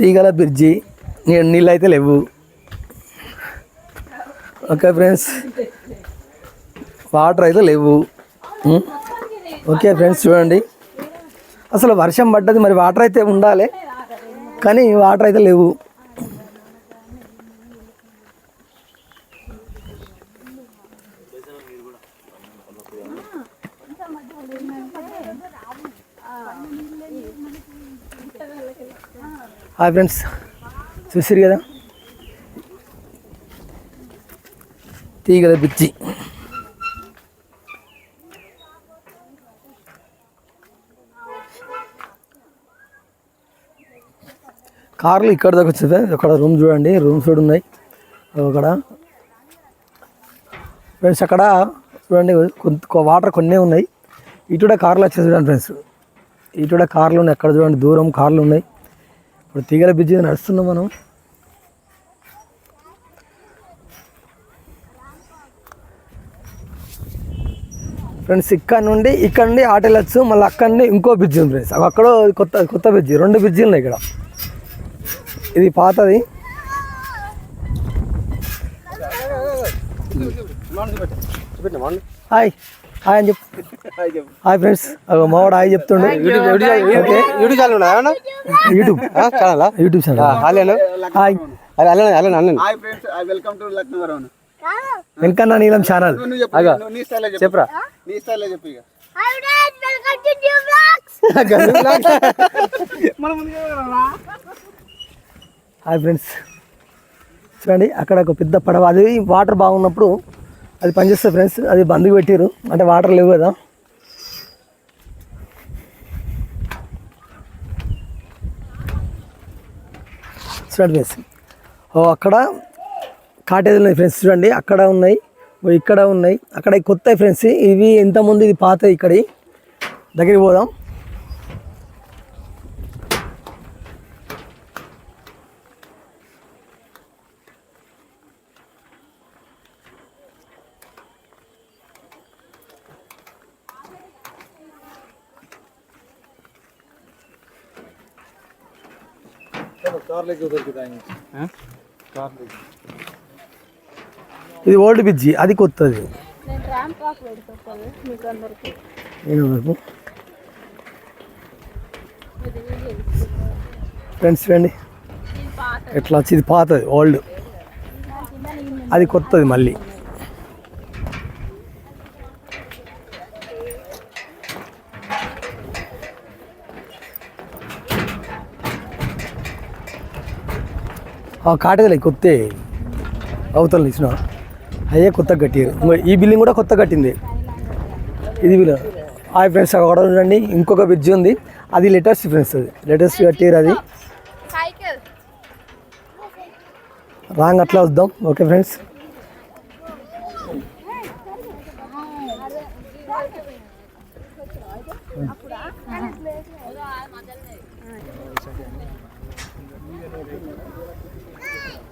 తీగల బ్రిడ్జి, నీళ్ళు అయితే లేవు. ఓకే ఫ్రెండ్స్, వాటర్ అయితే లేవు. ఓకే ఫ్రెండ్స్ చూడండి, అసలు వర్షం పడ్డది, మరి వాటర్ అయితే ఉండాలి కానీ వాటర్ అయితే లేవు. హాయ్ ఫ్రెండ్స్, చూసిరు కదా తీగల పిచ్చి. కార్లు ఇక్కడ దాకా వచ్చేది. అక్కడ రూమ్ చూడండి, రూమ్స్ కూడా ఉన్నాయి అక్కడ ఫ్రెండ్స్. అక్కడ చూడండి వాటర్ కొన్నే ఉన్నాయి. ఇటు కూడా కార్లు వచ్చేసి చూడండి ఫ్రెండ్స్, ఇటు కూడా కార్లు ఉన్నాయి. అక్కడ చూడండి దూరం కార్లు ఉన్నాయి. ఇప్పుడు తీగల బ్రిడ్జి నడుస్తున్నాం మనం. ఫ్రెండ్స్ ఇక్కడ నుండి ఆటో వెళ్ళచ్చు. మళ్ళీ అక్కడ నుండి ఇంకో బ్రిడ్జి ఉంది ఫ్రెండ్స్. అక్కడ కొత్త బ్రిడ్జి, 2 బ్రిడ్జిలు ఉన్నాయి ఇక్కడ. ఇది పాతది. హాయ్ హాయ్ అని చెప్పు. హాయ్ ఫ్రెండ్స్, మావాడు హాయ్ చెప్తుండే. YouTube channel. హాయ్ వెంకన్న నీలం ఛానల్ చెప్పరా. హాయ్ ఫ్రెండ్స్, చూడండి అక్కడ ఒక పెద్ద పడవ. అది వాటర్ బాగున్నప్పుడు అది పనిచేస్తుంది ఫ్రెండ్స్. అది బంద్కి పెట్టారు అంటే వాటర్ లేవు కదా. చూడండి ఫ్రెండ్స్, అక్కడ కాటేజీలు ఉన్నాయి ఫ్రెండ్స్. చూడండి అక్కడ ఉన్నాయి, ఇక్కడ ఉన్నాయి, అక్కడ కొత్త ఫ్రెండ్స్. ఇవి ఎంతమంది, ఇది పాత. ఇక్కడ దగ్గరికి పోదాం. ఇది ఓల్డ్ బ్రిడ్జి, అది కొత్తది. ఫ్రెండ్స్ చూడండి ఎట్లా వచ్చి, ఇది పాతది ఓల్డ్, అది కొత్తది మళ్ళీ. కాటేజీలు కొత్త అవతల ఇచ్చిన అయ్యే కొత్తగా కట్టారు. ఈ బిల్డింగ్ కూడా కొత్త కట్టింది ఇది. హాయ్ ఫ్రెండ్స్, అక్కడ చూడండి ఇంకొక బ్రిడ్జి ఉంది. అది లేటెస్ట్ ఫ్రెండ్స్, అది లేటెస్ట్ కట్టారు. అది రాంగ్ అట్లా వద్దాం. ఓకే ఫ్రెండ్స్,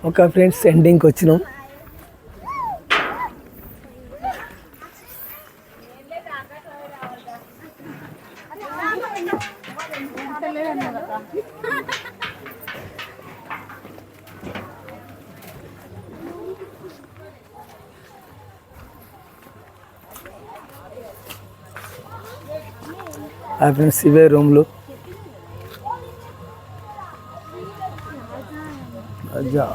ఓకే ఫ్రెండ్స్ ఎండింగ్కి వచ్చినాం. ఫ్రెండ్స్ ఇవే రూమ్లు. అజ్జా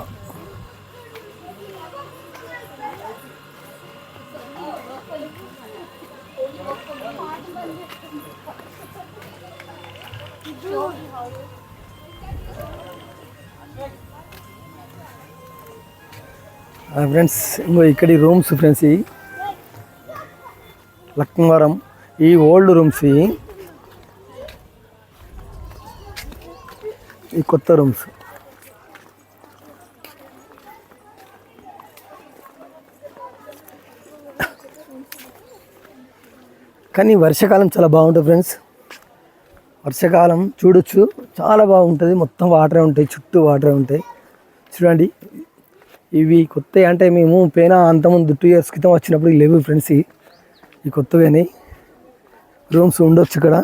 ఫ్రెండ్స్ ఇంకో ఇక్కడ రూమ్స్ ఫ్రెండ్స్. ఈ లక్నవరం ఈ ఓల్డ్ రూమ్స్, ఈ కొత్త రూమ్స్. కానీ వర్షాకాలం చాలా బాగుంటుంది ఫ్రెండ్స్. వర్షాకాలం చూడొచ్చు, చాలా బాగుంటుంది. మొత్తం వాటరే ఉంటాయి, చుట్టూ వాటరే ఉంటాయి. చూడండి ఇవి కొత్త అంటే మేము పోయినా అంతకుముందు 2 years క్రితం వచ్చినప్పుడు లేవు ఫ్రెండ్స్. ఈ కొత్తగానే రూమ్స్ ఉండొచ్చు ఇక్కడ.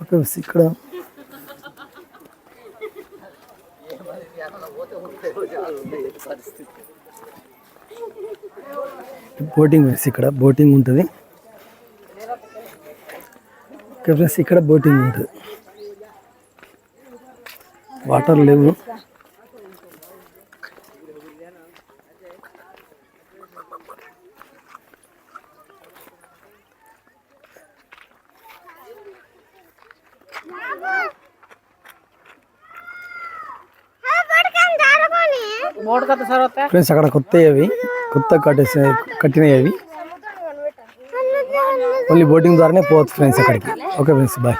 ఓకే ఇక్కడ బోటింగ్ ఫ్రెండ్స్, ఇక్కడ బోటింగ్ ఉంటుంది. ఫ్రెండ్స్ ఇక్కడ బోటింగ్ ఉంటుంది. వాటర్ లేవు. ఫ్రెండ్స్ అక్కడ కొత్త కట్టినవి అవి ఓన్లీ బోటింగ్ ద్వారానే పోవచ్చు ఫ్రెండ్స్ అక్కడికి. Okay friends, bye.